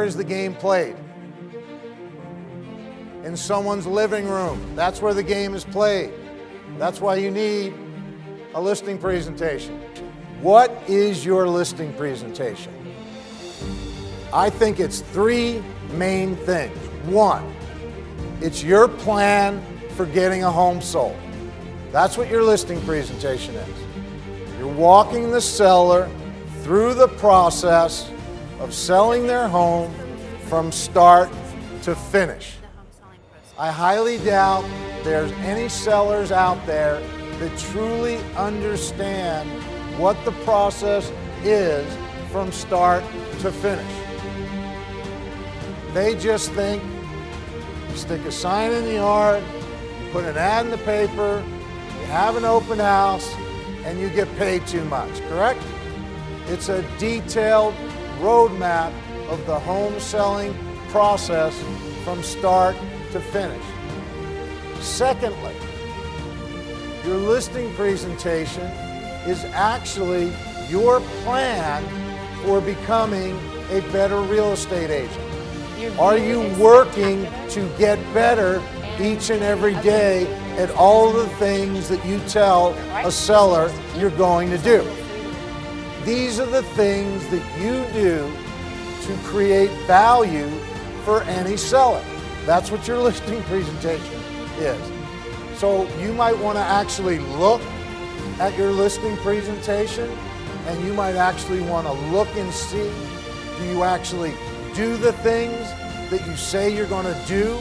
is the game played? In someone's living room. That's where the game is played. That's why you need a listing presentation. What is your listing presentation? I think it's three main things. One, it's your plan for getting a home sold. That's what your listing presentation is. You're walking the seller through the process of selling their home from start to finish. I highly doubt there's any sellers out there that truly understand what the process is from start to finish. They just think you stick a sign in the yard, you put an ad in the paper, you have an open house, and you get paid too much, correct? It's a detailed roadmap of the home selling process from start to finish. Secondly, your listing presentation is actually your plan for becoming a better real estate agent. Are you working to get better each and every day at all the things that you tell a seller you're going to do? These are the things that you do to create value for any seller. That's what your listing presentation is. So you might want to actually look at your listing presentation, and you might actually want to look and see, do you actually do the things that you say you're going to do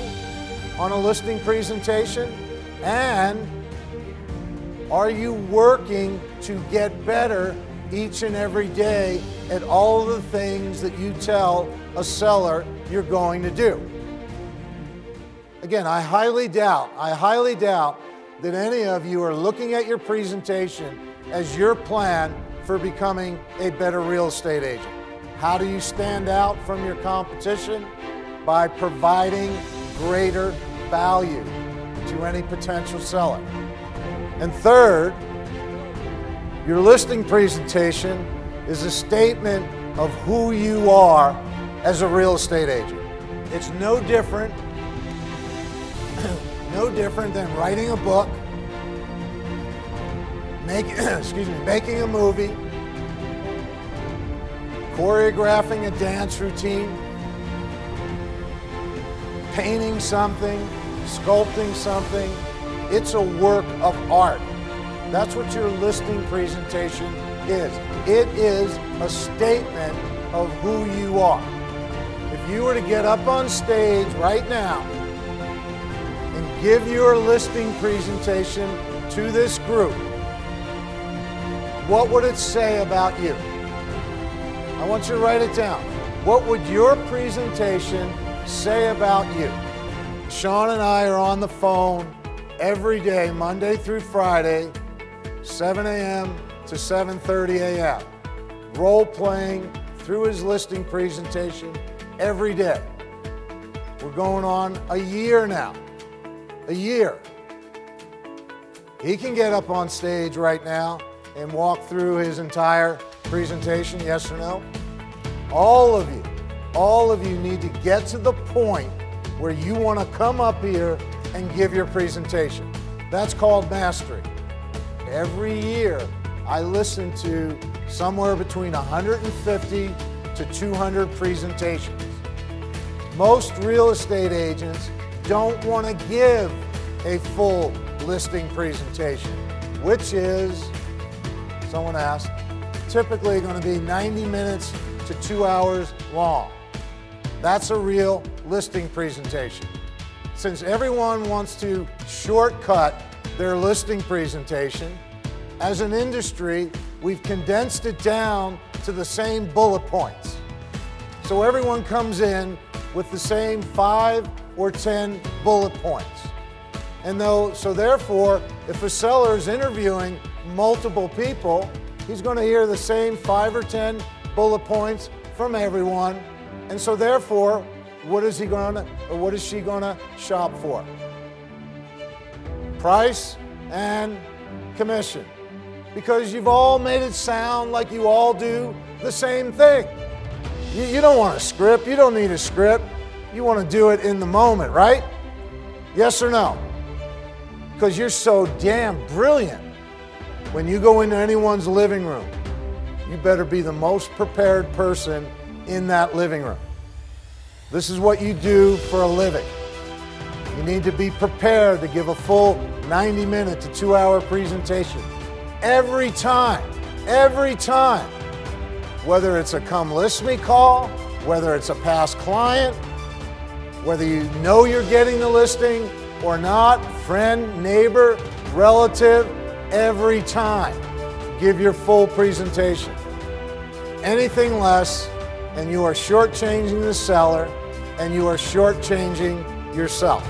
on a listing presentation? And are you working to get better each and every day at all the things that you tell a seller you're going to do? Again, I highly doubt that any of you are looking at your presentation as your plan for becoming a better real estate agent. How do you stand out from your competition? By providing greater value to any potential seller. And third, your listing presentation is a statement of who you are as a real estate agent. It's no different than writing a book, making a movie, choreographing a dance routine, painting something, sculpting something. It's a work of art. That's what your listing presentation is. It is a statement of who you are. If you were to get up on stage right now and give your listing presentation to this group, what would it say about you? I want you to write it down. What would your presentation say about you? Sean and I are on the phone every day, Monday through Friday, 7 a.m. to 7:30 a.m., role-playing through his listing presentation every day. We're going on a year now. A year. He can get up on stage right now and walk through his entire presentation, yes or no? All of you need to get to the point where you want to come up here and give your presentation. That's called mastery. Every year, I listen to somewhere between 150 to 200 presentations. Most real estate agents don't want to give a full listing presentation, which is, someone asked, typically going to be 90 minutes to 2 hours long. That's a real listing presentation. Since everyone wants to shortcut their listing presentation, as an industry, we've condensed it down to the same bullet points. So everyone comes in with the same 5 or 10 bullet points. So therefore, if a seller is interviewing multiple people, he's going to hear the same 5 or 10 bullet points from everyone. And so therefore, what is she going to shop for? Price and commission. Because you've all made it sound like you all do the same thing. You don't want a script. You don't need a script. You want to do it in the moment, right? Yes or no? Because you're so damn brilliant. When you go into anyone's living room, you better be the most prepared person in that living room. This is what you do for a living. You need to be prepared to give a full 90-minute to 2-hour presentation every time. Every time. Whether it's a come list me call, whether it's a past client, whether you know you're getting the listing or not, friend, neighbor, relative, every time. Give your full presentation. Anything less, and you are shortchanging the seller, and you are shortchanging yourself.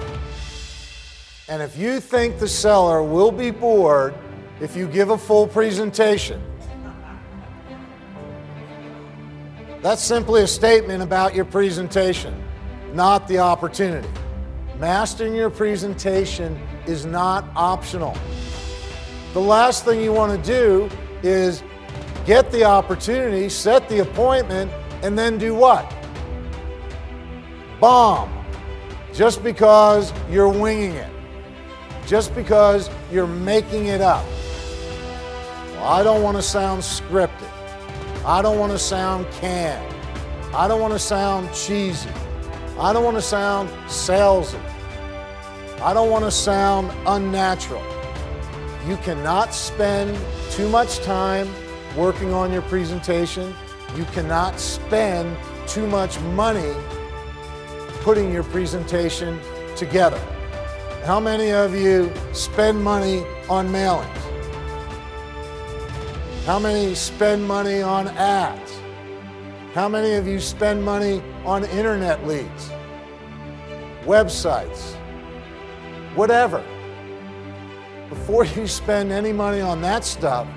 And if you think the seller will be bored if you give a full presentation, that's simply a statement about your presentation, not the opportunity. Mastering your presentation is not optional. The last thing you want to do is get the opportunity, set the appointment, and then do what? Bomb. Just because you're winging it. Just because you're making it up. Well, I don't want to sound scripted. I don't want to sound canned. I don't want to sound cheesy. I don't want to sound salesy. I don't want to sound unnatural. You cannot spend too much time working on your presentation. You cannot spend too much money putting your presentation together. How many of you spend money on mailings? How many spend money on ads? How many of you spend money on internet leads, websites, whatever? Before you spend any money on that stuff,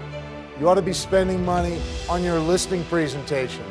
you ought to be spending money on your listing presentation.